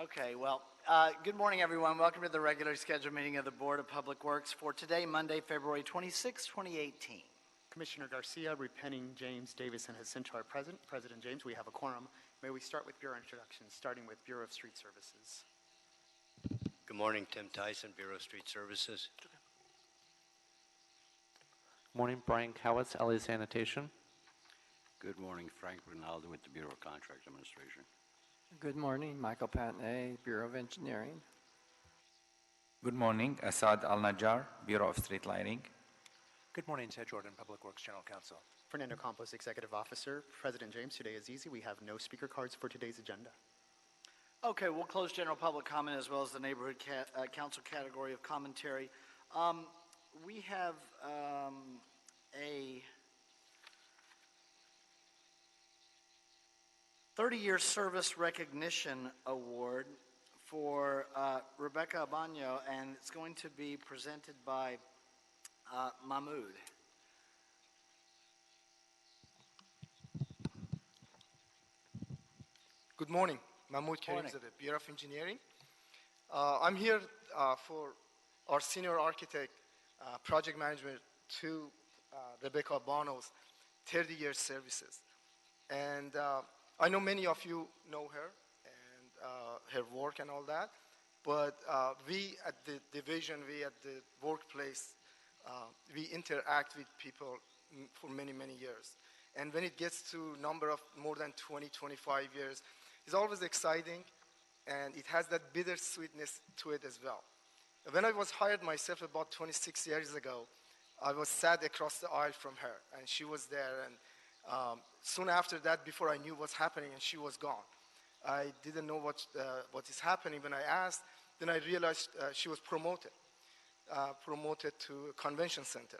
Okay, well, good morning, everyone. Welcome to the regularly scheduled meeting of the Board of Public Works for today, Monday, February 26, 2018. Commissioner Garcia, repenting James Davison has sent to our president. President James, we have a quorum. May we start with Bureau introductions, starting with Bureau of Street Services. Good morning, Tim Tyson, Bureau of Street Services. Morning, Brian Cowitz, LA Sanitation. Good morning, Frank Rinaldo with the Bureau of Contract Administration. Good morning, Michael Patnay, Bureau of Engineering. Good morning, Asad Al-Najjar, Bureau of Street Lighting. Good morning, Ted Jordan, Public Works General Counsel. Fernando Campos, Executive Officer. President James, today is easy. We have no speaker cards for today's agenda. Okay, we'll close general public comment as well as the neighborhood council category of commentary. We have a 30-year service recognition award for Rebecca Abano, and it's going to be presented by Mahmoud. Good morning. Mahmoud Karim at the Bureau of Engineering. I'm here for our senior architect, project management to Rebecca Abano's 30-year services. And I know many of you know her and her work and all that, but we at the division, we at the workplace, we interact with people for many, many years. And when it gets to number of more than 20, 25 years, it's always exciting, and it has that bittersweetness to it as well. When I was hired myself about 26 years ago, I was sat across the aisle from her, and she was there. And soon after that, before I knew what's happening, and she was gone. I didn't know what is happening. When I asked, then I realized she was promoted to a convention center.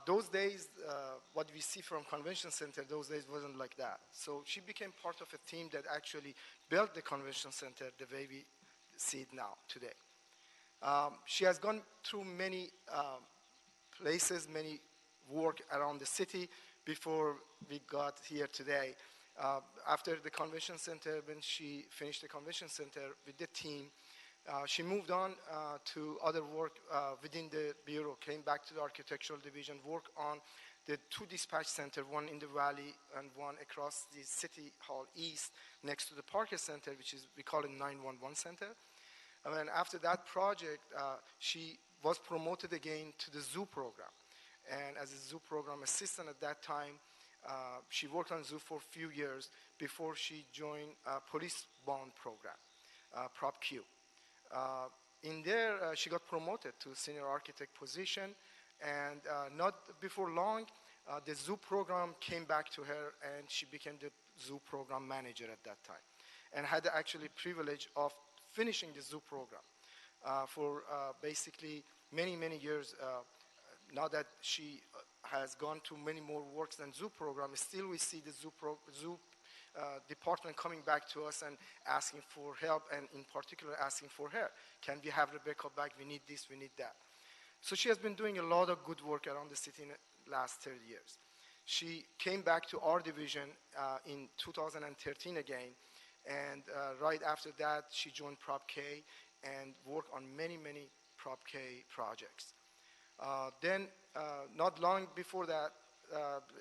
Those days, what we see from convention center, those days wasn't like that. So she became part of a team that actually built the convention center the way we see it now, today. She has gone through many places, many work around the city before we got here today. After the convention center, when she finished the convention center with the team, she moved on to other work within the Bureau, came back to the architectural division, worked on the two dispatch centers, one in the valley and one across the City Hall East next to the Parker Center, which is, we call it 911 Center. And then after that project, she was promoted again to the zoo program. And as a zoo program assistant at that time, she worked on zoo for a few years before she joined police bond program, Prop Q. In there, she got promoted to senior architect position, and not before long, the zoo program came back to her, and she became the zoo program manager at that time, and had the actually privilege of finishing the zoo program for basically many, many years. Now that she has gone to many more works than zoo program, still we see the zoo department coming back to us and asking for help, and in particular asking for her. Can we have Rebecca back? We need this, we need that. So she has been doing a lot of good work around the city in the last 30 years. She came back to our division in 2013 again, and right after that she joined Prop K and worked on many, many Prop K projects. Then, not long before that,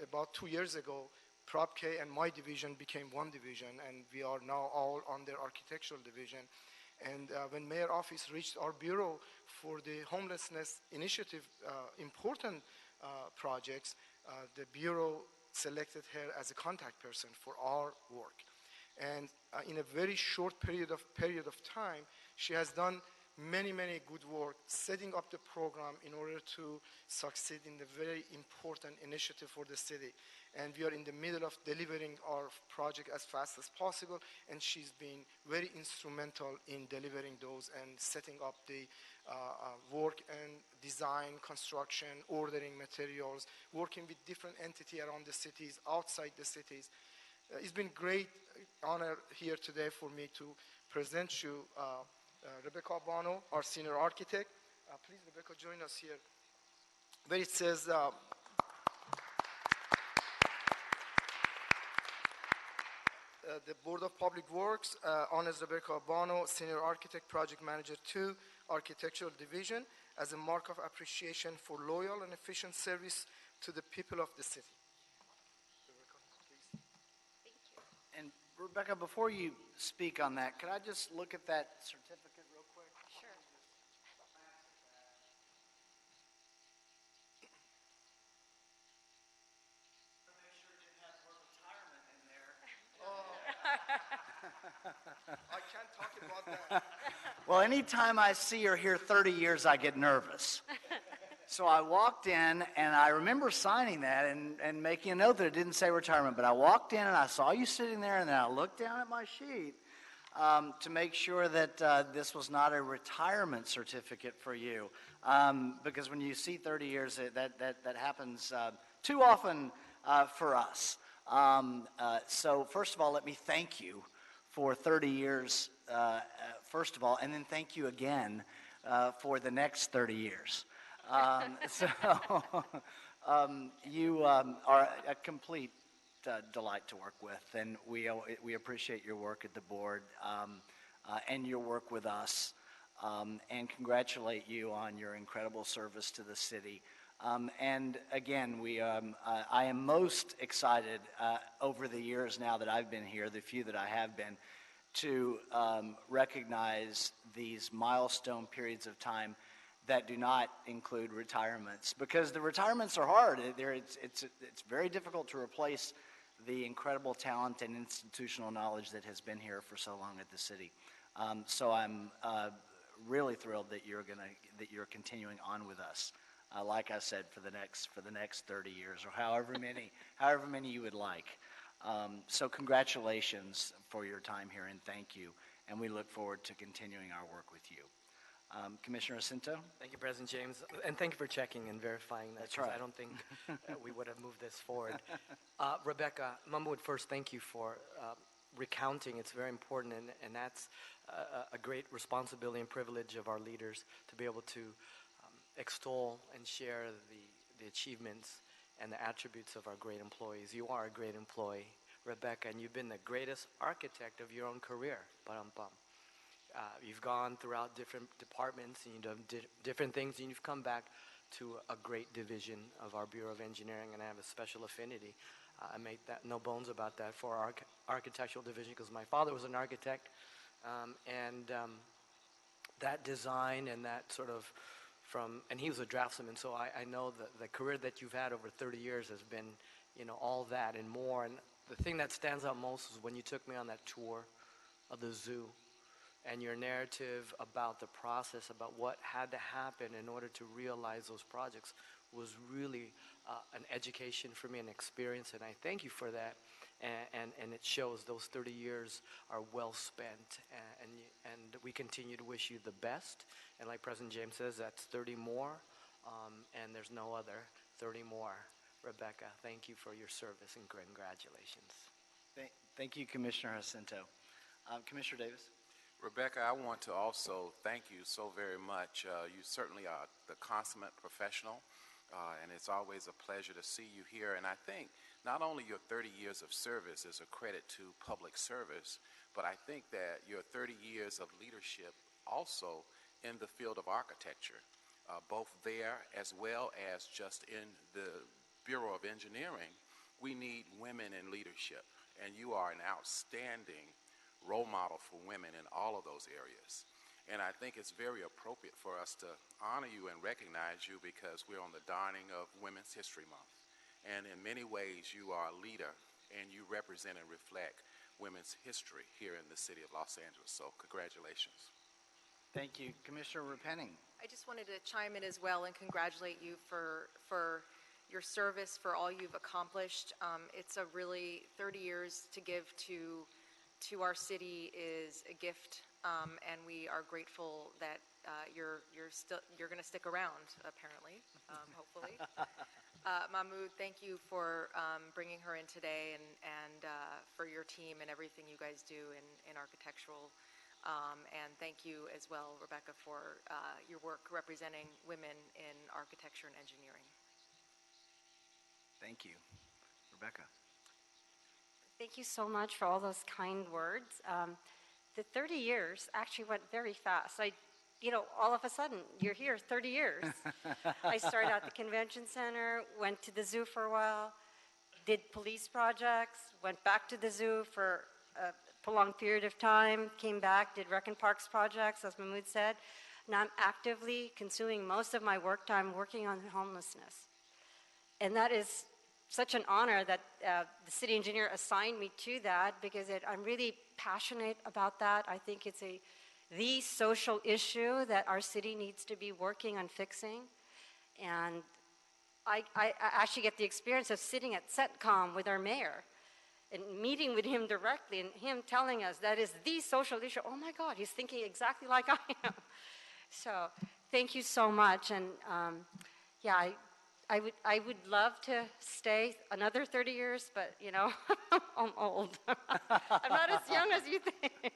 about 2 years ago, Prop K and my division became one division, and we are now all under architectural division. And when Mayor Office reached our bureau for the homelessness initiative, important projects, the bureau selected her as a contact person for our work. And in a very short period of time, she has done many, many good work setting up the program in order to succeed in the very important initiative for the city. And we are in the middle of delivering our project as fast as possible, and she's been very instrumental in delivering those and setting up the work and design, construction, ordering materials, working with different entities around the cities, outside the cities. It's been great honor here today for me to present you Rebecca Abano, our senior architect. Please, Rebecca, join us here. Where it says, the Board of Public Works honors Rebecca Abano, Senior Architect, Project Manager 2, Architectural Division, as a mark of appreciation for loyal and efficient service to the people of the city. And Rebecca, before you speak on that, could I just look at that certificate real quick? Sure. Make sure it didn't have the word retirement in there. I can't talk about that. Well, anytime I see or hear 30 years, I get nervous. So I walked in, and I remember signing that and making a note that it didn't say retirement. But I walked in, and I saw you sitting there, and then I looked down at my sheet to make sure that this was not a retirement certificate for you. Because when you see 30 years, that happens too often for us. So first of all, let me thank you for 30 years, first of all, and then thank you again for the next 30 years. You are a complete delight to work with, and we appreciate your work at the board and your work with us, and congratulate you on your incredible service to the city. And again, I am most excited over the years now that I've been here, the few that I have been, to recognize these milestone periods of time that do not include retirements, because the retirements are hard. It's very difficult to replace the incredible talent and institutional knowledge that has been here for so long at the city. So I'm really thrilled that you're continuing on with us. Like I said, for the next 30 years, or however many you would like. So congratulations for your time here, and thank you. And we look forward to continuing our work with you. Commissioner Jacinto? Thank you, President James, and thank you for checking and verifying that. That's right. I don't think we would have moved this forward. Rebecca, Mama would first thank you for recounting. It's very important, and that's a great responsibility and privilege of our leaders to be able to extol and share the achievements and the attributes of our great employees. You are a great employee, Rebecca, and you've been the greatest architect of your own career. You've gone throughout different departments, and you've done different things, and you've come back to a great division of our Bureau of Engineering, and I have a special affinity. I make that no bones about that for our architectural division, because my father was an architect, and that design and that sort of and he was a draftsman, so I know the career that you've had over 30 years has been, all that and more. And the thing that stands out most is when you took me on that tour of the zoo, and your narrative about the process, about what had to happen in order to realize those projects was really an education for me, an experience, and I thank you for that. And it shows those 30 years are well spent, and we continue to wish you the best. And like President James says, that's 30 more, and there's no other 30 more. Rebecca, thank you for your service, and congratulations. Thank you, Commissioner Jacinto. Commissioner Davis? Rebecca, I want to also thank you so very much. You certainly are the consummate professional, and it's always a pleasure to see you here. And I think not only your 30 years of service is a credit to public service, but I think that your 30 years of leadership also in the field of architecture, both there as well as just in the Bureau of Engineering, we need women in leadership, and you are an outstanding role model for women in all of those areas. And I think it's very appropriate for us to honor you and recognize you, because we're on the dawning of Women's History Month. And in many ways, you are a leader, and you represent and reflect women's history here in the city of Los Angeles. So congratulations. Thank you. Commissioner Repenning? I just wanted to chime in as well and congratulate you for your service, for all you've accomplished. It's a really 30 years to give to our city is a gift, and we are grateful that you're going to stick around, apparently, hopefully. Mahmoud, thank you for bringing her in today, and for your team and everything you guys do in architectural. And thank you as well, Rebecca, for your work representing women in architecture and engineering. Thank you. Rebecca? Thank you so much for all those kind words. The 30 years actually went very fast. All of a sudden, you're here 30 years. I started at the convention center, went to the zoo for a while, did police projects, went back to the zoo for a prolonged period of time, came back, did rec and parks projects, as Mahmoud said. Now I'm actively consuming most of my work time working on homelessness. And that is such an honor that the city engineer assigned me to that because I'm really passionate about that. I think it's the social issue that our city needs to be working on fixing. And I actually get the experience of sitting at CENTCOM with our mayor and meeting with him directly and him telling us that is the social issue. Oh my God, he's thinking exactly like I am. So thank you so much. And yeah, I would love to stay another 30 years, but I'm old. I'm not as young as you think.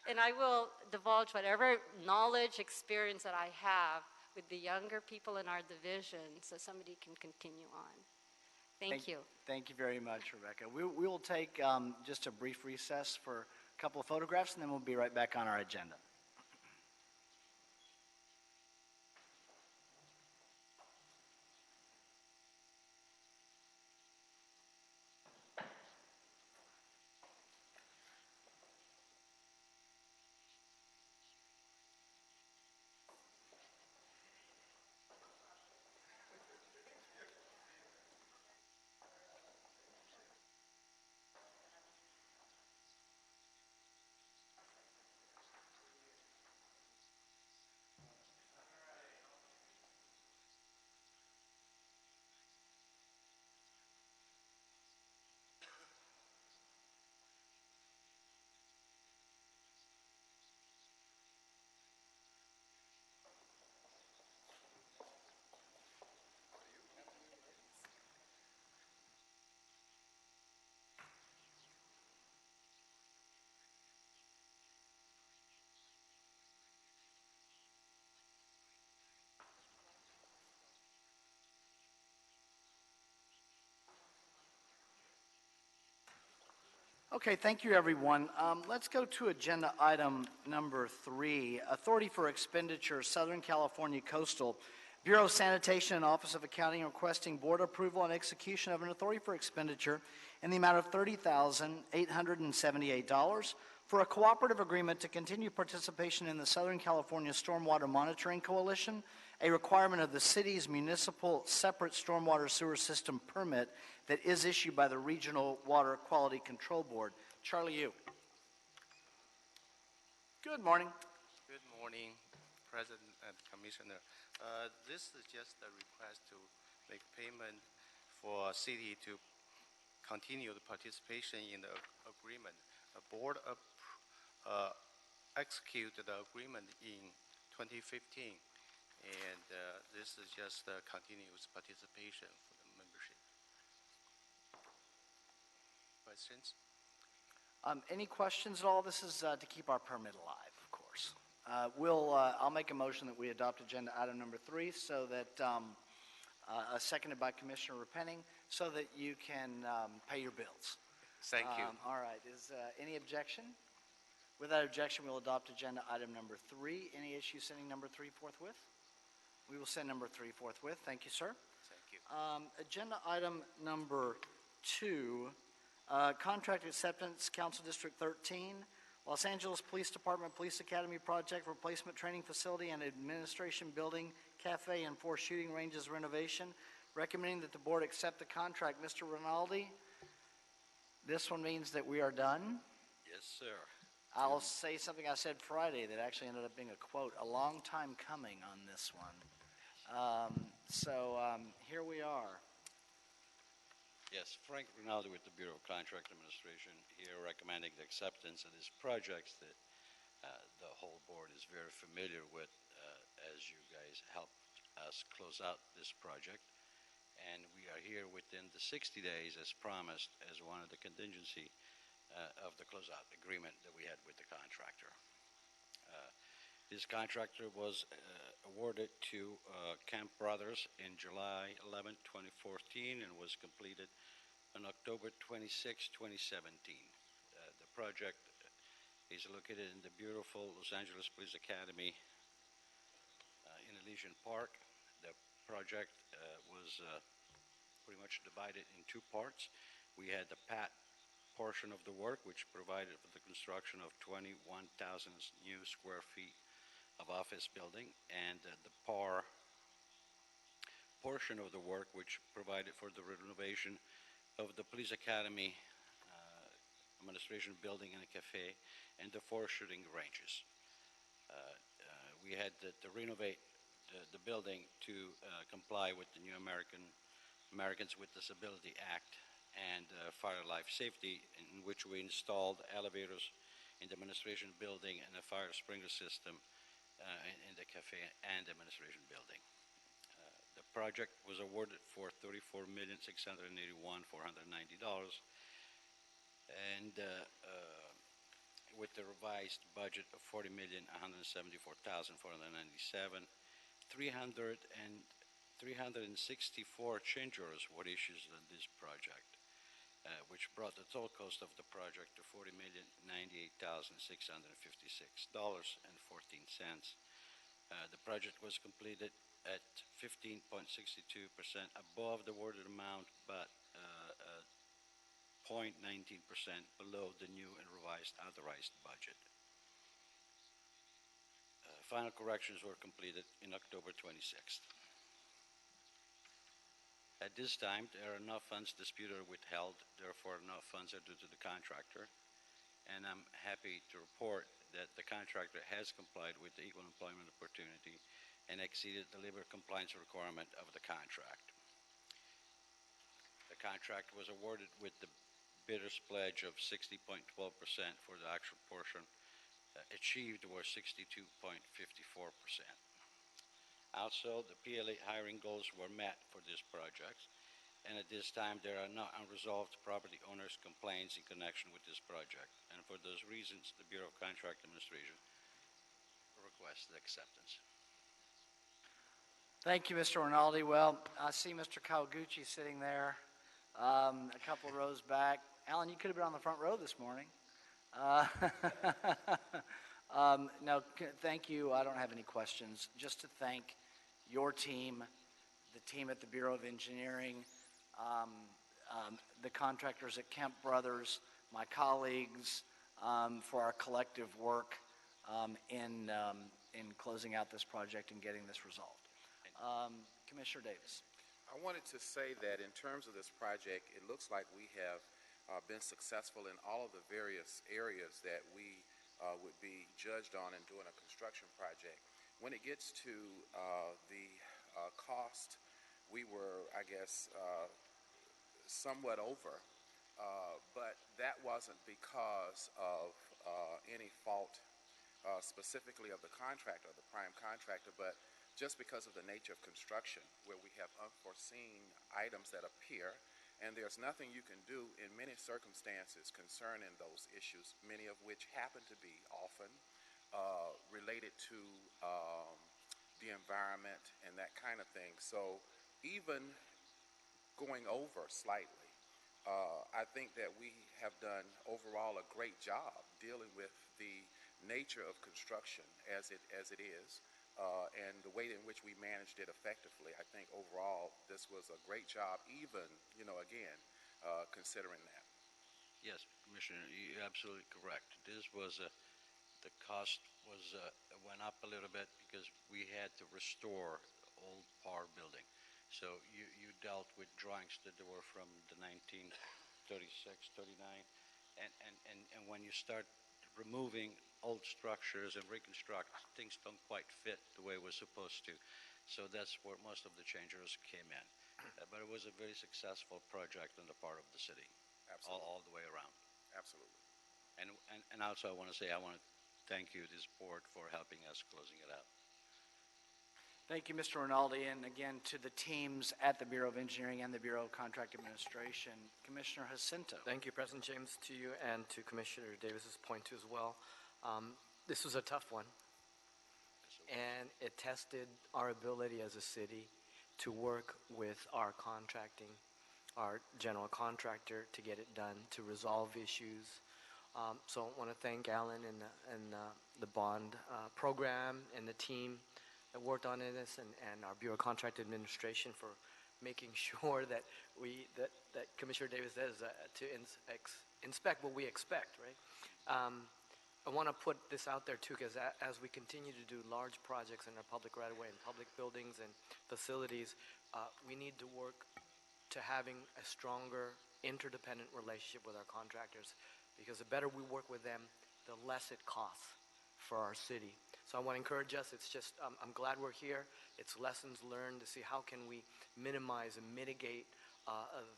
And I will divulge whatever knowledge, experience that I have with the younger people in our division so somebody can continue on. Thank you. Thank you very much, Rebecca. We will take just a brief recess for a couple of photographs, and then we'll be right back on our agenda. Okay, thank you, everyone. Let's go to agenda item number 3, Authority for Expenditure, Southern California Coastal. Bureau of Sanitation and Office of Accounting requesting board approval and execution of an authority for expenditure in the amount of $30,878 for a cooperative agreement to continue participation in the Southern California Stormwater Monitoring Coalition, a requirement of the city's municipal separate stormwater sewer system permit that is issued by the Regional Water Quality Control Board. Charlie, you. Good morning. Good morning, President and Commissioner. This is just a request to make payment for city to continue the participation in the agreement. The board executed the agreement in 2015, and this is just a continuous participation for the membership. Questions? Any questions at all? This is to keep our permit alive, of course. I'll make a motion that we adopt agenda item number 3 so that, seconded by Commissioner Repenning, so that you can pay your bills. Thank you. All right. Is any objection? Without objection, we'll adopt agenda item number 3. Any issue sending number 3 forthwith? We will send number 3 forthwith. Thank you, sir. Thank you. Agenda item number 2, contract acceptance, Council District 13, Los Angeles Police Department Police Academy Project Replacement Training Facility and Administration Building, Cafe, and 4 shooting ranges renovation. Recommending that the board accept the contract. Mr. Rinaldi, this one means that we are done. Yes, sir. I'll say something I said Friday that actually ended up being a quote. A long time coming on this one. Here we are. Yes, Frank Rinaldi with the Bureau of Contract Administration here recommending the acceptance of this project that the whole board is very familiar with as you guys helped us close out this project. And we are here within the 60 days as promised as one of the contingency of the closeout agreement that we had with the contractor. This contractor was awarded to Camp Brothers in July 11, 2014 and was completed on October October 26, 2017. The project is located in the beautiful Los Angeles Police Academy in Elysian Park. The project was pretty much divided in two parts. We had the PAT portion of the work, which provided for the construction of 21,000 new square feet of office building, and the PAR portion of the work, which provided for the renovation of the Police Academy administration building and a cafe, and the 4 shooting ranges. We had to renovate the building to comply with the new Americans with Disability Act and Fire Life Safety, in which we installed elevators in the administration building and a fire sprinkler system in the cafe and administration building. The project was awarded for $34,681,490, and with the revised budget of $40,174,497, 364 change orders were issued on this project, which brought the total cost of the project to $40,098,656.14. The project was completed at 15.62% above the awarded amount, but 0.19% below the new and revised authorized budget. Final corrections were completed in October 26th. At this time, there are no funds disputed or withheld, therefore no funds are due to the contractor, and I'm happy to report that the contractor has complied with the Equal Employment Opportunity and exceeded the labor compliance requirement of the contract. The contract was awarded with the bidder's pledge of 60.12% for the actual portion. Achieved was 62.54%. Also, the PLA hiring goals were met for this project, and at this time there are no unresolved property owners' complaints in connection with this project, and for those reasons the Bureau of Contract Administration requests the acceptance. Thank you, Mr. Rinaldi. Well, I see Mr. Kawaguchi sitting there a couple rows back. Alan, you could have been on the front row this morning. No, thank you. I don't have any questions. Just to thank your team, the team at the Bureau of Engineering, the contractors at Kemp Brothers, my colleagues, for our collective work in closing out this project and getting this resolved. Commissioner Davis. I wanted to say that in terms of this project, it looks like we have been successful in all of the various areas that we would be judged on in doing a construction project. When it gets to the cost, we were, I guess, somewhat over, but that wasn't because of any fault specifically of the contractor, the prime contractor, but just because of the nature of construction, where we have unforeseen items that appear, and there's nothing you can do in many circumstances concerning those issues, many of which happen to be often related to the environment and that kind of thing. So even going over slightly, I think that we have done overall a great job dealing with the nature of construction as it is. And the way in which we managed it effectively, I think overall this was a great job, even, again, considering that. Yes, Commissioner, you're absolutely correct. This was the cost was went up a little bit because we had to restore the old PAR building. So you dealt with drawings that were from the 1936, 39, and when you start removing old structures and reconstruct, things don't quite fit the way it was supposed to. So that's where most of the change orders came in. But it was a very successful project on the part of the city, all the way around. Absolutely. And also I want to say I want to thank you, this board, for helping us closing it out. Thank you, Mr. Rinaldi, and again to the teams at the Bureau of Engineering and the Bureau of Contract Administration. Commissioner Jacinto. Thank you, President James, to you and to Commissioner Davis's point too as well. This was a tough one, and it tested our ability as a city to work with our our general contractor to get it done, to resolve issues. So I want to thank Alan and the bond program and the team that worked on this, and our Bureau of Contract Administration for making sure that that Commissioner Davis says to inspect what we expect, right? I want to put this out there too, because as we continue to do large projects in our public right-of-way and public buildings and facilities, we need to work to having a stronger interdependent relationship with our contractors, because the better we work with them, the less it costs for our city. So I want to encourage us. It's just, I'm glad we're here. It's lessons learned to see how can we minimize and mitigate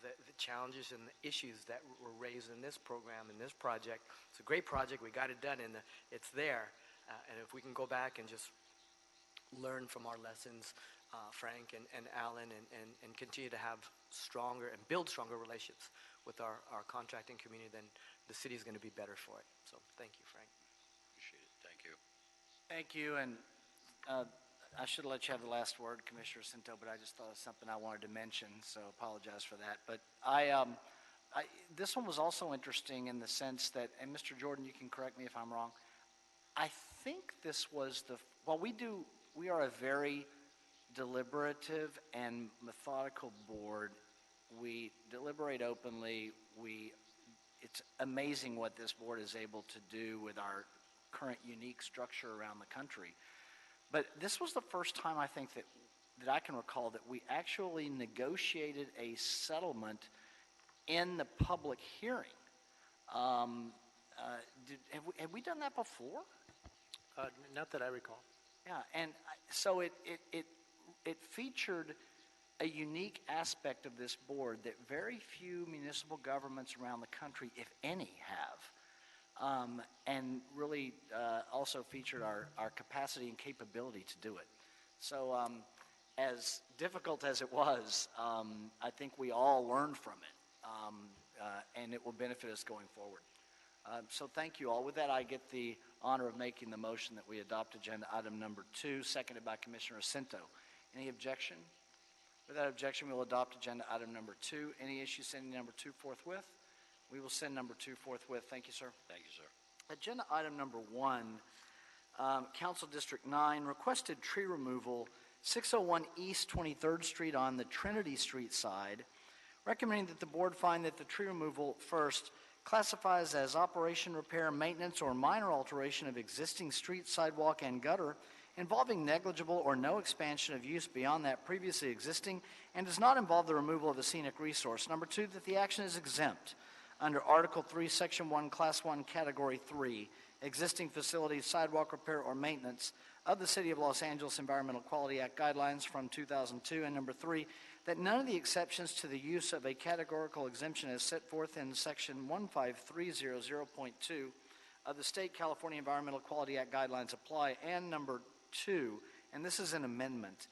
the challenges and the issues that were raised in this program, in this project. It's a great project. We got it done, and it's there. And if we can go back and just learn from our lessons, Frank and Alan, and continue to have stronger and build stronger relationships with our contracting community, then the city is going to be better for it. So thank you, Frank. Appreciate it. Thank you. Thank you, and I should have let you have the last word, Commissioner Cinto, but I just thought of something I wanted to mention, so apologize for that. But this one was also interesting in the sense that, and Mr. Jordan, you can correct me if I'm wrong, I think this was we are a very deliberative and methodical board. We deliberate openly. It's amazing what this board is able to do with our current unique structure around the country. But this was the first time, I think, that I can recall that we actually negotiated a settlement in the public hearing. Have we done that before? Not that I recall. Yeah, and so it featured a unique aspect of this board that very few municipal governments around the country, if any, have. And really also featured our capacity and capability to do it. So as difficult as it was, I think we all learned from it, and it will benefit us going forward. So thank you all. With that, I get the honor of making the motion that we adopt agenda item number 2, seconded by Commissioner Cinto. Any objection? Without objection, we will adopt agenda item number 2. Any issue sending number 2 forthwith? We will send number 2 forthwith. Thank you, sir. Thank you, sir. Agenda item number 1, Council District 9 requested tree removal 601 East 23rd Street on the Trinity Street side, recommending that the board find that the tree removal first classifies as operation, repair, maintenance, or minor alteration of existing street, sidewalk, and gutter involving negligible or no expansion of use beyond that previously existing and does not involve the removal of a scenic resource. Number 2, that the action is exempt under Article 3, Section 1, Class 1, Category 3, existing facilities, sidewalk repair, or maintenance of the City of Los Angeles Environmental Quality Act guidelines from 2002. And number 3, that none of the exceptions to the use of a categorical exemption as set forth in Section 15300.2 of the State California Environmental Quality Act guidelines apply. And number 2, and this is an amendment,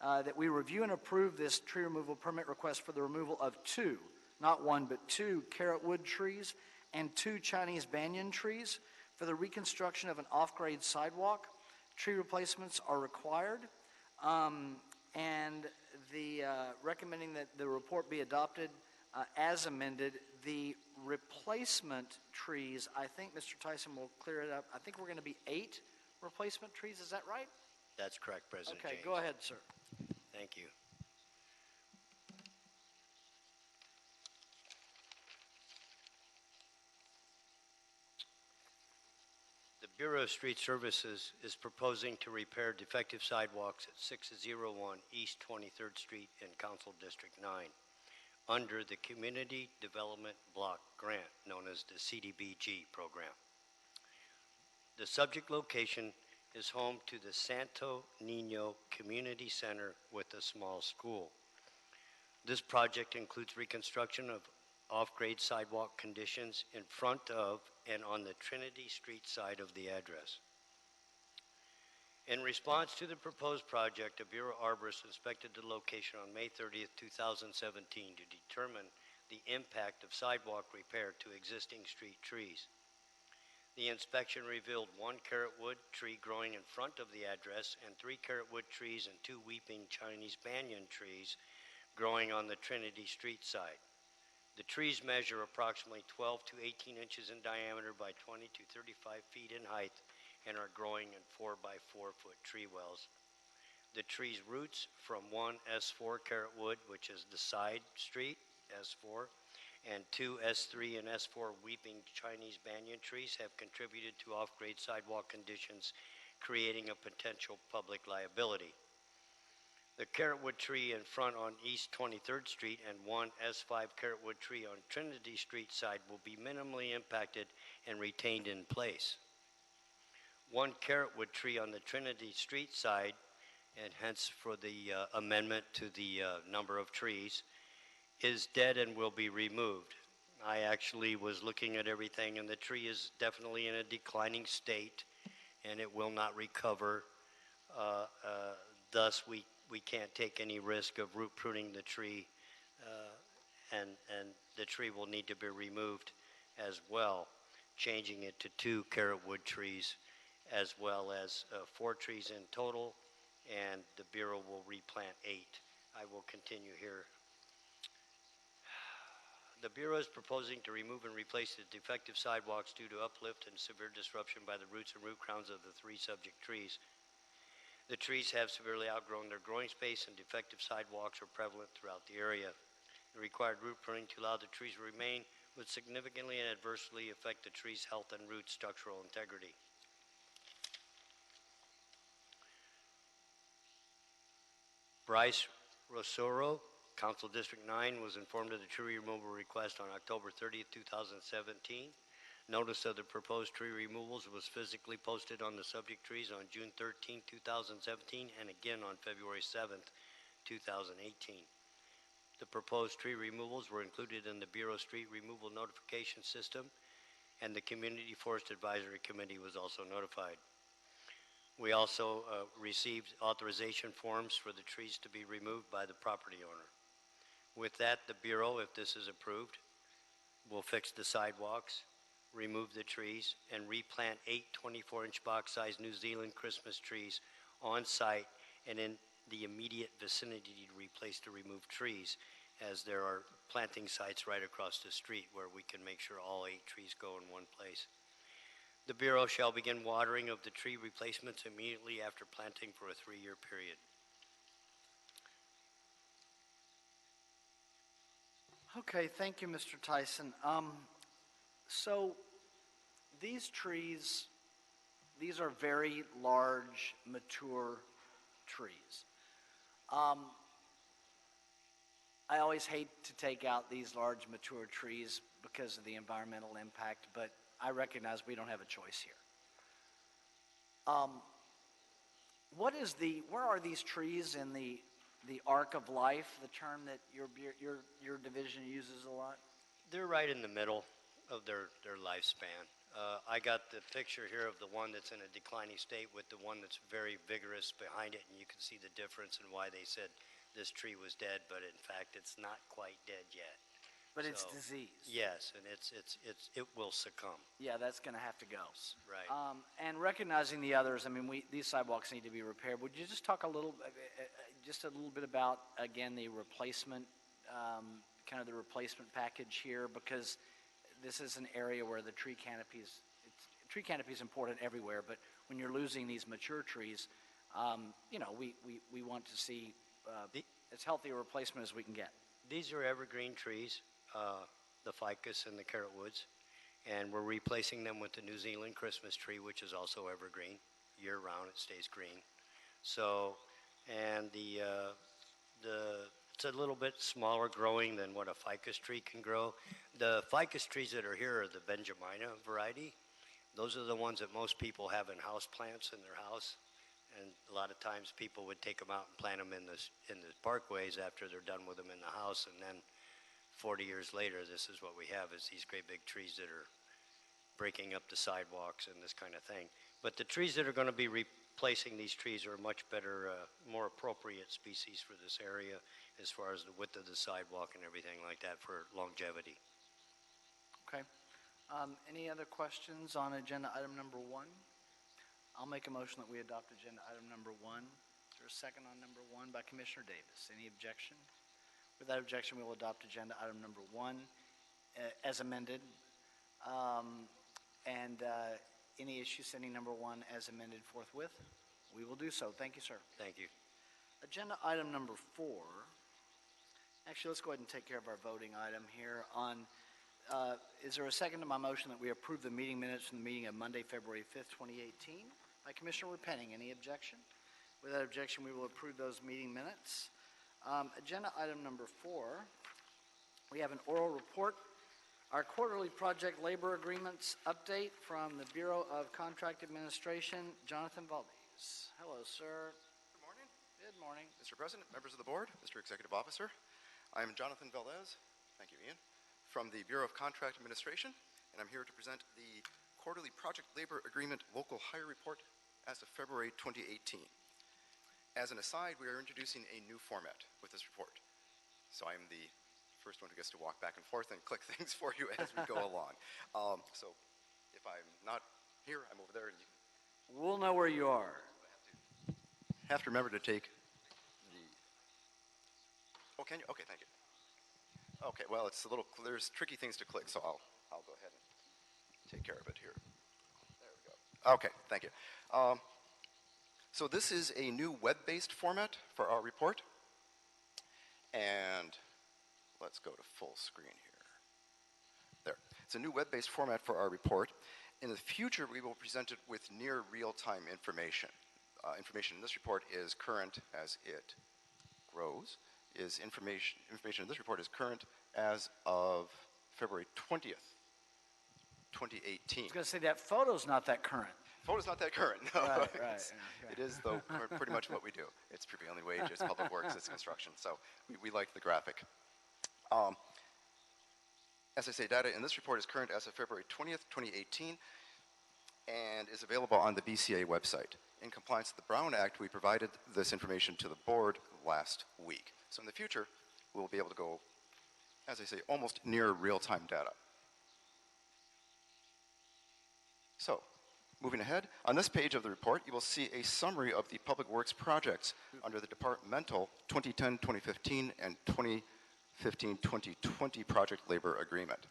that we review and approve this tree removal permit request for the removal of 2, not 1, but 2 carrotwood trees and 2 Chinese banyan trees for the reconstruction of an off-grade sidewalk. Tree replacements are required, and the recommending that the report be adopted as amended. The replacement trees, I think Mr. Tyson will clear it up. I think we're going to be 8 replacement trees. Is that right? That's correct, President Okay, James. go ahead, sir. Thank you. The Bureau of Street Services is proposing to repair defective sidewalks at 601 East 23rd Street in Council District 9 under the Community Development Block Grant, known as the CDBG program. The subject location is home to the Santo Nino Community Center with a small school. This project includes reconstruction of off-grade sidewalk conditions in front of and on the Trinity Street side of the address. In response to the proposed project, a Bureau arborist inspected the location on May 30th, 2017 to determine the impact of sidewalk repair to existing street trees. The inspection revealed 1 carrotwood tree growing in front of the address and 3 carrotwood trees and 2 weeping Chinese banyan trees growing on the Trinity Street side. The trees measure approximately 12 to 18 inches in diameter by 20 to 35 feet in height and are growing in 4 by 4 foot tree wells. The tree's roots from one S4 carrot wood, which is the side street, S4, and two S3 and S4 weeping Chinese banyan trees have contributed to off-grade sidewalk conditions, creating a potential public liability. The carrotwood tree in front on East 23rd Street and one S5 carrotwood tree on Trinity Street side will be minimally impacted and retained in place. One carrotwood tree on the Trinity Street side, and hence for the amendment to the number of trees, is dead and will be removed. I actually was looking at everything, and the tree is definitely in a declining state, and it will not recover. Thus, we can't take any risk of root pruning the tree, and the tree will need to be removed as well, changing it to 2 carrotwood trees, as well as 4 trees in total, and the Bureau will replant 8. I will continue here. The Bureau is proposing to remove and replace the defective sidewalks due to uplift and severe disruption by the roots and root crowns of the 3 subject trees. The trees have severely outgrown their growing space, and defective sidewalks are prevalent throughout the area. The required root pruning to allow the trees to remain would significantly and adversely affect the tree's health and root structural integrity. Bryce Rosoro, Council District 9, was informed of the tree removal request on October 30th, 2017. Notice of the proposed tree removals was physically posted on the subject trees on June 13, 2017, and again on February 7th, 2018. The proposed tree removals were included in the Bureau Street Removal Notification System, and the Community Forest Advisory Committee was also notified. We also received authorization forms for the trees to be removed by the property owner. With that, the Bureau, if this is approved, will fix the sidewalks, remove the trees, and replant 8 24-inch box-sized New Zealand Christmas trees on site and in the immediate vicinity to replace the removed trees, as there are planting sites right across the street where we can make sure all 8 trees go in one place. The Bureau shall begin watering of the tree replacements immediately after planting for a 3-year period. Okay, thank you, Mr. Tyson. So these trees, these are very large, mature trees. I always hate to take out these large, mature trees because of the environmental impact, but I recognize we don't have a choice here. Where are these trees in the arc of life, the term that your division uses a lot? They're right in the middle of their lifespan. I got the picture here of the one that's in a declining state with the one that's very vigorous behind it, and you can see the difference in why they said this tree was dead, but in fact it's not quite dead yet. But it's diseased. Yes, and it will succumb. Yeah, that's going to have to go. Right. And recognizing the others, I mean, these sidewalks need to be repaired. Would you just talk a little bit about, again, the replacement, kind of the replacement package here, because this is an area where the tree canopy is important everywhere, but when you're losing these mature trees, we want to see as healthy a replacement as we can get. These are evergreen trees, the ficus and the carrotwoods, and we're replacing them with the New Zealand Christmas tree, which is also evergreen. Year-round, it stays green. So, and it's a little bit smaller growing than what a ficus tree can grow. The ficus trees that are here are the Benjamina variety. Those are the ones that most people have in house plants in their house. And a lot of times people would take them out and plant them in the parkways after they're done with them in the house. And then 40 years later, this is what we have, is these great big trees that are breaking up the sidewalks and this kind of thing. But the trees that are going to be replacing these trees are much better, more appropriate species for this area as far as the width of the sidewalk and everything like that for longevity. Okay. Any other questions on agenda item number 1? I'll make a motion that we adopt agenda item number 1. Is there a second on number 1 by Commissioner Davis? Any objection? With that objection, we will adopt agenda item number 1. as amended. And any issue sending number 1 as amended forthwith? We will do so. Thank you, sir. Thank you. Agenda item number 4. Actually, let's go ahead and take care of our voting item here on, is there a second to my motion that we approve the meeting minutes from the meeting of Monday, February 5th, 2018? By Commissioner Repenning. Any objection? Without objection, we will approve those meeting minutes. Agenda item number 4, we have an oral report. Our quarterly project labor agreements update from the Bureau of Contract Administration, Jonathan Valdez. Hello, sir. Good morning. Good morning. Mr. President, members of the board, Mr. Executive Officer. I am Jonathan Valdez, thank you, Ian, from the Bureau of Contract Administration, and I'm here to present the quarterly project labor agreement local hire report as of February 2018. As an aside, we are introducing a new format with this report. So I am the first one who gets to walk back and forth and click things for you as we go along. So if I'm not here, I'm over there. And you We'll know where you are. have to remember to take the... Oh, can you? Okay, thank you. Okay, well, it's a little... There's tricky things to click, so I'll go ahead and take care of it here. There we go. Okay, thank you. So this is a new web-based format for our report. And let's go to full screen here. There. It's a new web-based format for our report. In the future, we will present it with near real-time information. Information in this report is current as it grows. Information in this report is current as of February 20th, 2018. I was going to say that photo's not that current. Photo's not that current. No. Right. It is, though, pretty much what we do. It's prevailing wage, it's public works, it's construction. So we like the graphic. As I say, data in this report is current as of February 20th, 2018, and is available on the BCA website. In compliance with the Brown Act, we provided this information to the board last week. So in the future, we'll be able to go, as I say, almost near real-time data. So, moving ahead, on this page of the report, you will see a summary of the public works projects under the departmental 2010-2015 and 2015-2020 project labor agreement.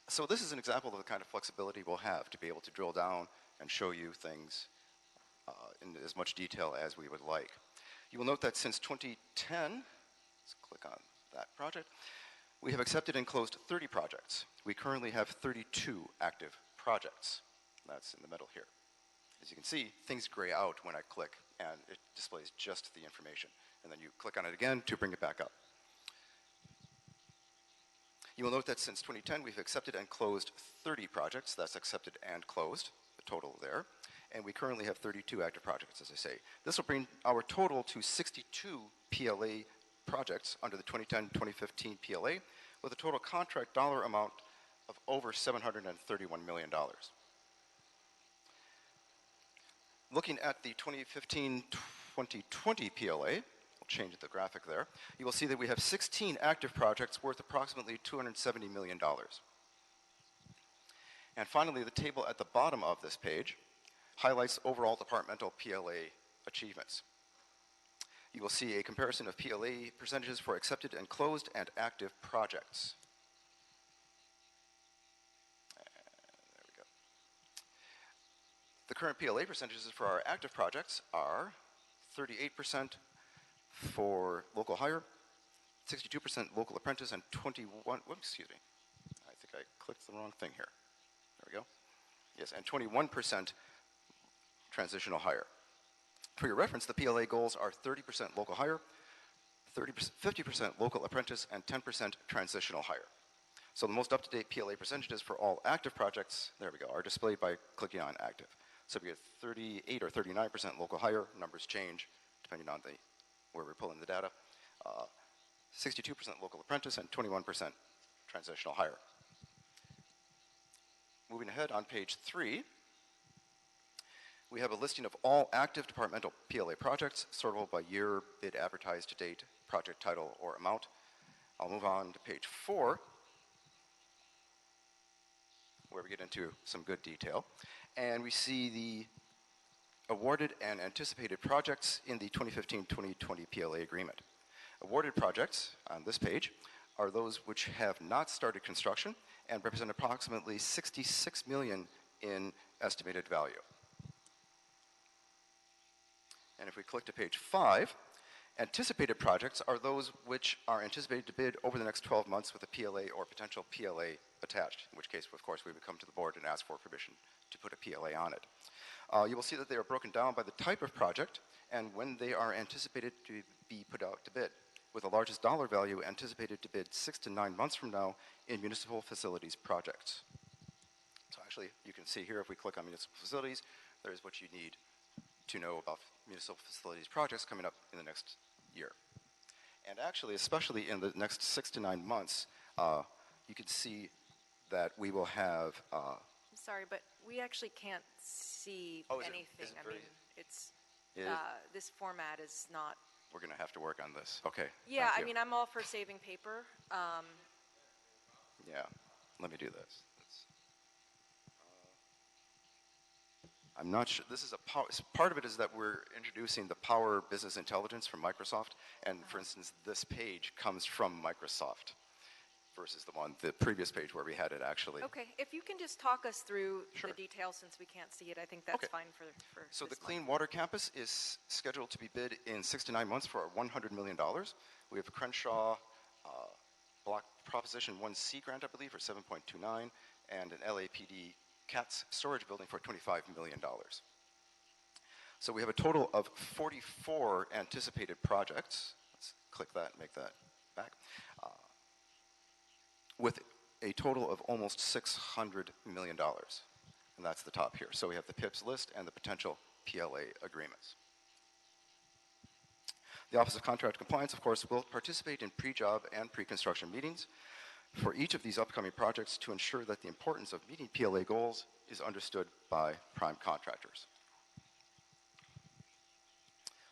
So this is an example of the kind of flexibility we'll have to be able to drill down and show you things in as much detail as we would like. You will note that since 2010, let's click on that project, we have accepted and closed 30 projects. We currently have 32 active projects. That's in the middle here. As you can see, things gray out when I click, and it displays just the information. And then you click on it again to bring it back up. You will note that since 2010, we've accepted and closed 30 projects. That's accepted and closed, the total there. And we currently have 32 active projects, as I say. This will bring our total to 62 PLA projects under the 2010-2015 PLA, with a total contract dollar amount of over $731 million. Looking at the 2015-2020 PLA, we'll change the graphic there, you will see that we have 16 active projects worth approximately $270 million. And finally, the table at the bottom of this page highlights overall departmental PLA achievements. You will see a comparison of PLA percentages for accepted and closed and active projects. There we go. The current PLA percentages for our active projects are 38% for local hire, 62% local apprentice, and 21, excuse me, I think I clicked the wrong thing here. There we go. Yes, and 21% transitional hire. For your reference, the PLA goals are 30% local hire, 50% local apprentice, and 10% transitional hire. So the most up-to-date PLA percentages for all active projects, there we go, are displayed by clicking on active. So we get 38 or 39% local hire, numbers change depending on where we're pulling the data, 62% local apprentice, and 21% transitional hire. Moving ahead on page 3, we have a listing of all active departmental PLA projects, sortable by year, bid advertised to date, project title, or amount. I'll move on to page 4, where we get into some good detail. And we see the awarded and anticipated projects in the 2015-2020 PLA agreement. Awarded projects on this page are those which have not started construction and represent approximately 66 million in estimated value. And if we click to page 5, anticipated projects are those which are anticipated to bid over the next 12 months with a PLA or potential PLA attached, in which case, of course, we would come to the board and ask for permission to put a PLA on it. You will see that they are broken down by the type of project and when they are anticipated to be put out to bid, with the largest dollar value anticipated to bid 6 to 9 months from now in municipal facilities projects. So actually, you can see here, if we click on municipal facilities, there's what you need to know about municipal facilities projects coming up in the next year. And actually, especially in the next 6 to 9 months, you can see that we will have... I'm sorry, but we actually can't see anything. I mean, it's, this format is not... We're going to have to work on this. Okay. Yeah, I mean, I'm all for saving paper. Yeah, let me do this. I'm not sure, this is part of it is that we're introducing the Power Business Intelligence from Microsoft, and for instance, this page comes from Microsoft versus the previous page where we had it actually. Okay, if you can just talk us through the details since we can't see it, I think that's fine for So the Clean Water Campus is scheduled to be bid in 6 to 9 months for $100 million. We have a Crenshaw Block Proposition 1C grant, I believe, for 7.29, and an LAPD CATS storage building for $25 million. So we have a total of 44 anticipated projects. Let's click that and make that back. With a total of almost $600 million. And that's the top here. So we have the PIPs list and the potential PLA agreements. The Office of Contract Compliance, of course, will participate in pre-job and pre-construction meetings for each of these upcoming projects to ensure that the importance of meeting PLA goals is understood by prime contractors.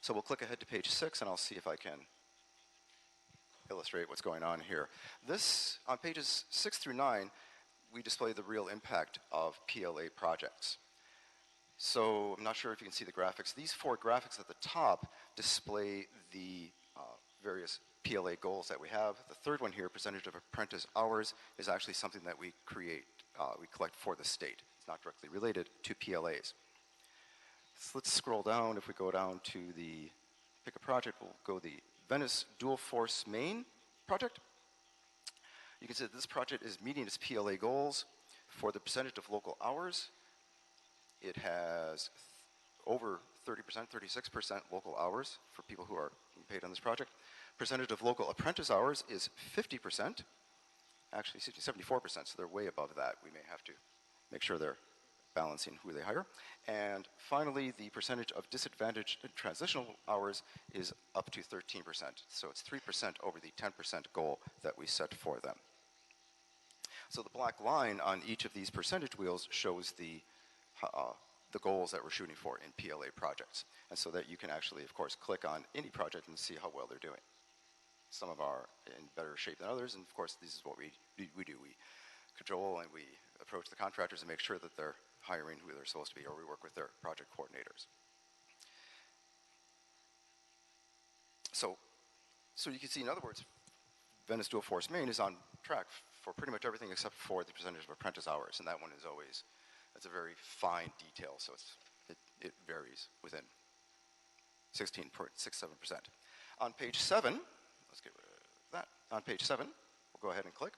So we'll click ahead to page 6 and I'll see if I can illustrate what's going on here. This, on pages 6 through 9, we display the real impact of PLA projects. So I'm not sure if you can see the graphics. These 4 graphics at the top display the various PLA goals that we have. The third one here, percentage of apprentice hours, is actually something that we collect for the state. It's not directly related to PLAs. So let's scroll down. If we go down to pick a project, we'll go the Venice Dual Force Main project. You can see that this project is meeting its PLA goals for the percentage of local hours. It has over 30%, 36% local hours for people who are paid on this project. Percentage of local apprentice hours is 50%, actually 74%, so they're way above that. We may have to make sure they're balancing who they hire. And finally, the percentage of disadvantaged transitional hours is up to 13%. So it's 3% over the 10% goal that we set for them. So the black line on each of these percentage wheels shows the goals that we're shooting for in PLA projects. And so that you can actually, of course, click on any project and see how well they're doing. Some of are in better shape than others, and of course, this is what we do. We control and we approach the contractors and make sure that they're hiring who they're supposed to be, or we work with their project coordinators. So you can see, in other words, Venice Dual Force Main is on track for pretty much everything except for the percentage of apprentice hours, and that one is always, that's a very fine detail, so it varies within 16.67%. On page 7, let's get rid of that. On page 7, we'll go ahead and click.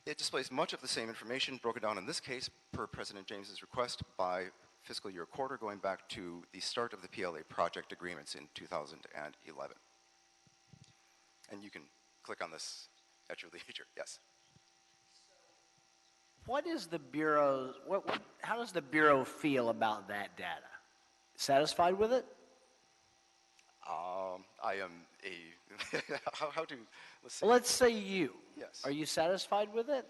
It displays much of the same information broken down in this case per President James's request by fiscal year quarter going back to the start of the PLA project agreements in 2011. And you can click on this at your leisure. Yes. What is the Bureau, how does the Bureau feel about that data? Satisfied with it? I am how do, let's see. Well, let's say you. Yes. Are you satisfied with it?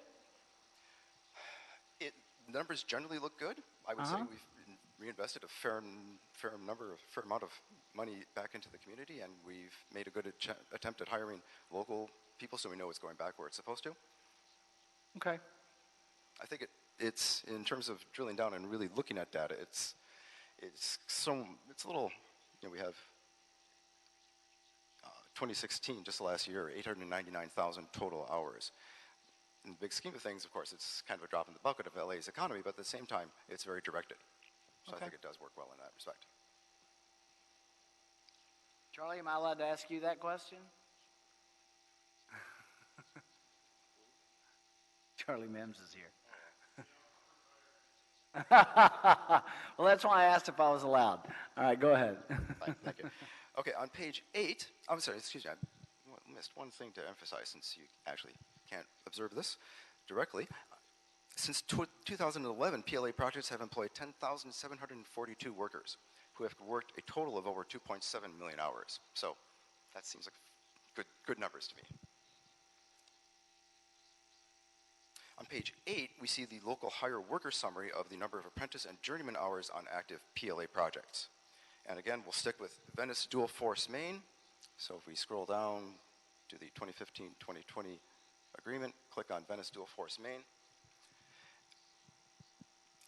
Numbers generally look good. I would say we've reinvested a fair amount of money back into the community, and we've made a good attempt at hiring local people so we know it's going back where it's supposed to. Okay. I think it's in terms of drilling down and really looking at data, it's a little, we have 2016, just last year, 899,000 total hours. In the big scheme of things, of course, it's kind of a drop in the bucket of LA's economy, but at the same time, it's very directed. So I think it does work well in that respect. Charlie, am I allowed to ask you that question? Charlie Mims is here. Well, that's why I asked if I was allowed. All right, go ahead. Fine, thank you. Okay, on page 8, I'm sorry, excuse me, I missed one thing to emphasize since you actually can't observe this directly. Since 2011, PLA projects have employed 10,742 workers who have worked a total of over 2.7 million hours. So that seems like good numbers to me. On page 8, we see the local hire worker summary of the number of apprentice and journeyman hours on active PLA projects. And again, we'll stick with Venice Dual Force Main. So if we scroll down to the 2015-2020 agreement, click on Venice Dual Force Main.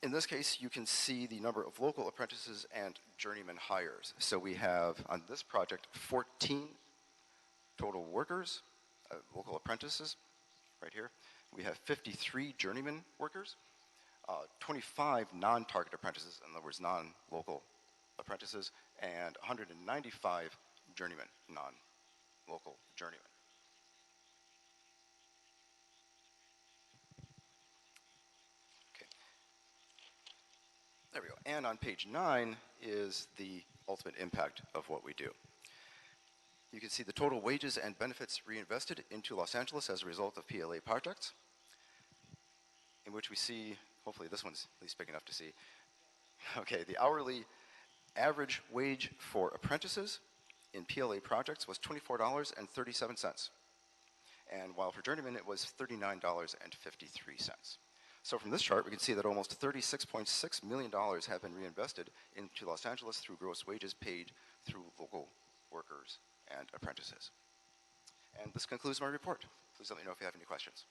In this case, you can see the number of local apprentices and journeyman hires. So we have, on this project, 14 total workers, local apprentices, right here. We have 53 journeyman workers, 25 non-target apprentices, in other words, non-local apprentices, and 195 journeymen, non-local journeymen. Okay. There we go. And on page 9 is the ultimate impact of what we do. You can see the total wages and benefits reinvested into Los Angeles as a result of PLA projects, in which we see, hopefully this one's at least big enough to see, okay, the hourly average wage for apprentices in PLA projects was $24.37. And while for journeymen, it was $39.53. So from this chart, we can see that almost $36.6 million have been reinvested into Los Angeles through gross wages paid through local workers and apprentices. And this concludes my report. Please let me know if you have any questions.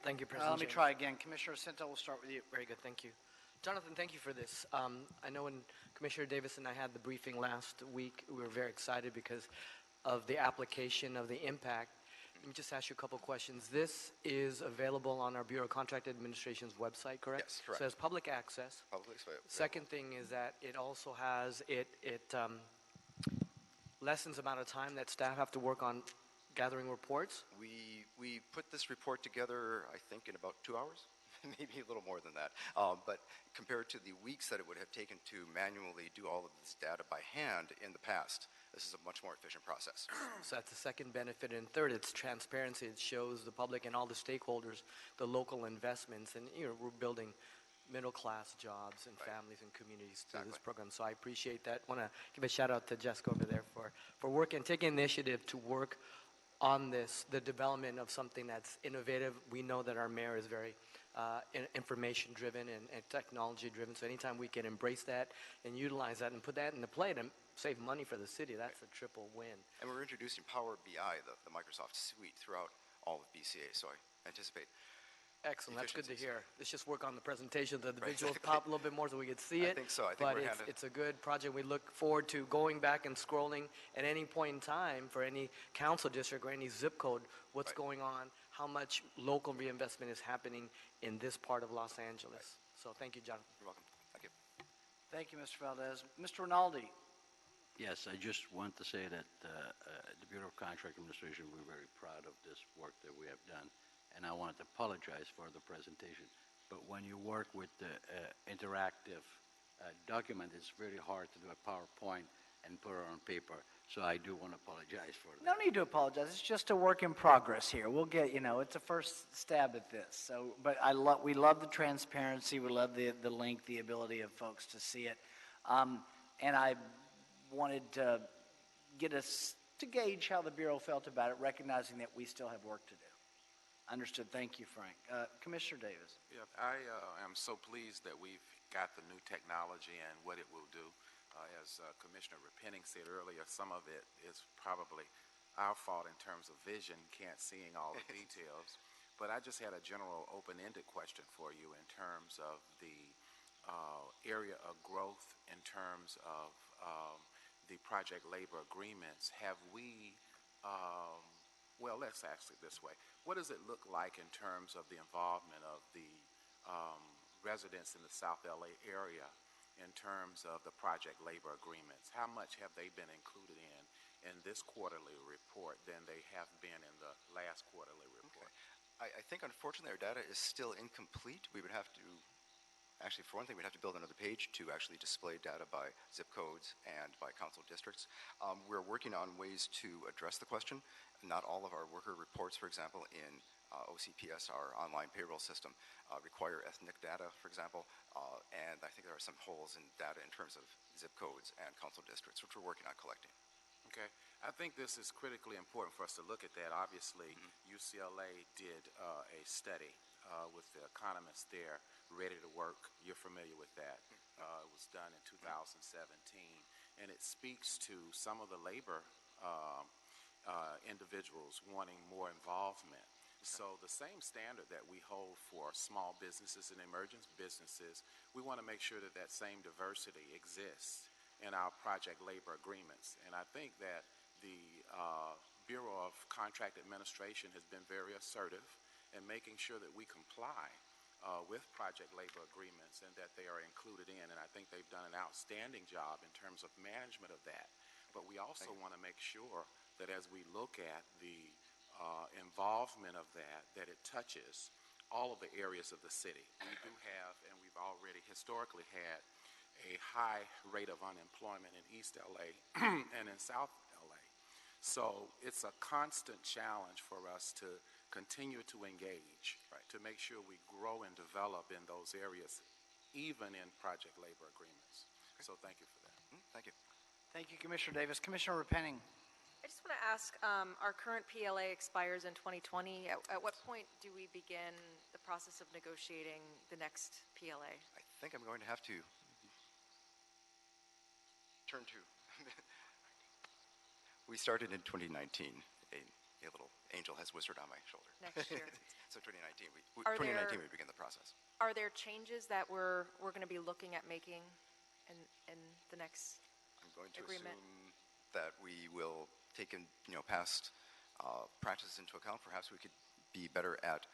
Thank you, President Let me James. try again. Commissioner Sinto, we'll start with you. Very good, thank you. Jonathan, thank you for this. I know when Commissioner Davis and I had the briefing last week, we were very excited because of the application of the impact. Let me just ask you a couple questions. This is available on our Bureau of Contract Administration's website, correct? Yes, correct. So it's public access. Publicly available. Second thing is that it also has, it lessens the amount of time that staff have to work on gathering reports. We put this report together, I think, in about 2 hours, maybe a little more than that. But compared to the weeks that it would have taken to manually do all of this data by hand in the past, this is a much more efficient process. So that's the second benefit. And third, it's transparency. It shows the public and all the stakeholders the local investments. And we're building middle-class jobs and families and communities through this program. So I appreciate that. I want to give a shout-out to Jessica over there for working, taking initiative to work on this, the development of something that's innovative. We know that our mayor is very information-driven and technology-driven, so anytime we can embrace that and utilize that and put that into play to save money for the city, that's a triple win. And we're introducing Power BI, the Microsoft suite, throughout all of BCA, so I anticipate. Excellent, that's good to hear. Let's just work on the presentation, the visuals pop a little bit more so we can see it. I think so. I think but we're it's a good project. We look forward to going back and scrolling at any point in time for any council district or any zip code, what's going on, how much local reinvestment is happening in this part of Los Angeles. So thank you, Jonathan. You're welcome. Thank you. Thank you, Mr. Valdez. Mr. Rinaldi. Yes, I just want to say that the Bureau of Contract Administration, we're very proud of this work that we have done. And I want to apologize for the presentation. But when you work with the interactive document, it's very hard to do a PowerPoint and put it on paper. So I do want to apologize for that. No need to apologize. It's just a work in progress here. We'll get, it's a first stab at this. So, but we love the transparency. We love the link, the ability of folks to see it. And I wanted to get us to gauge how the Bureau felt about it, recognizing that we still have work to do. Understood. Thank you, Frank. Commissioner Davis. Yeah, I am so pleased that we've got the new technology and what it will do. As Commissioner Repenning said earlier, some of it is probably our fault in terms of vision, can't seeing all the details. But I just had a general open-ended question for you in terms of the area of growth, in terms of the project labor agreements, have we, well, let's ask it this way. What does it look like in terms of the involvement of the residents in the South LA area in terms of the project labor agreements? How much have they been included in this quarterly report than they have been in the last quarterly report? Okay. I think unfortunately our data is still incomplete. We would have to, actually for one thing, we'd have to build another page to actually display data by zip codes and by council districts. We're working on ways to address the question. Not all of our worker reports, for example, in OCPS, our online payroll system, require ethnic data, for example, and I think there are some holes in data in terms of zip codes and council districts, which we're working on collecting. Okay. I think this is critically important for us to look at that. Obviously, UCLA did a study with the economists there, Ready to Work. You're familiar with that. It was done in 2017, and it speaks to some of the labor individuals wanting more involvement. So the same standard that we hold for small businesses and emerging businesses, we want to make sure that that same diversity exists in our project labor agreements. And I think that the Bureau of Contract Administration has been very assertive in making sure that we comply with project labor agreements and that they are included in. And I think they've done an outstanding job in terms of management of that. But we also want to make sure that as we look at the involvement of that it touches all of the areas of the city. We do have, and we've already historically had, a high rate of unemployment in East LA and in South LA. So it's a constant challenge for us to continue to engage, to make sure we grow and develop in those areas, even in project labor agreements. So thank you for that. Thank you. Thank you, Commissioner Davis. Commissioner Repenning. I just want to ask, our current PLA expires in 2020. At what point do we begin the process of negotiating the next PLA? I think I'm going to have to turn to. We started in 2019. A little angel has whispered on my shoulder. Next year. So 2019, we begin the process. Are there changes that we're going to be looking at making in the next I'm going to agreement? assume that we will take in, past practices into account. Perhaps we could be better at,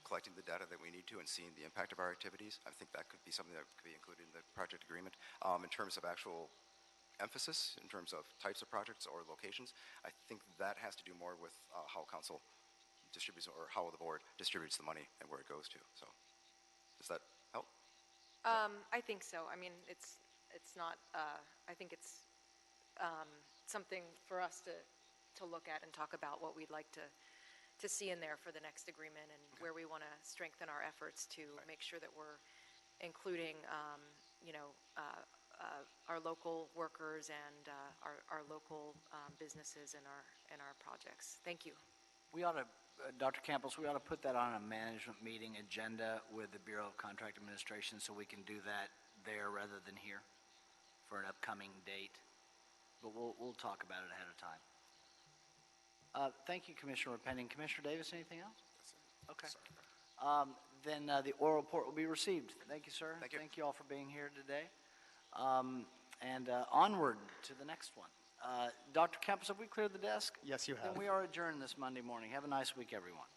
collecting the data that we need to and seeing the impact of our activities. I think that could be something that could be included in the project agreement. In terms of actual emphasis, in terms of types of projects or locations, I think that has to do more with how council distributes or how the board distributes the money and where it goes to. So, does that help? I think so. I mean, it's not. I think it's something for us to look at and talk about what we'd like to see in there for the next agreement and where we want to strengthen our efforts to make sure that we're including, our local workers and our local businesses in our projects. Thank you. We ought to, Dr. Campos, we ought to put that on a management meeting agenda with the Bureau of Contract Administration so we can do that there rather than here for an upcoming date. But we'll talk about it ahead of time. Thank you, Commissioner Repenning. Commissioner Davis, anything else? That's it. Okay. Then the oral report will be received. Thank you, sir. Thank you. Thank you all for being here today. And onward to the next one. Dr. Campos, have we cleared the desk? Yes, you have. Then we are adjourned this Monday morning. Have a nice week, everyone.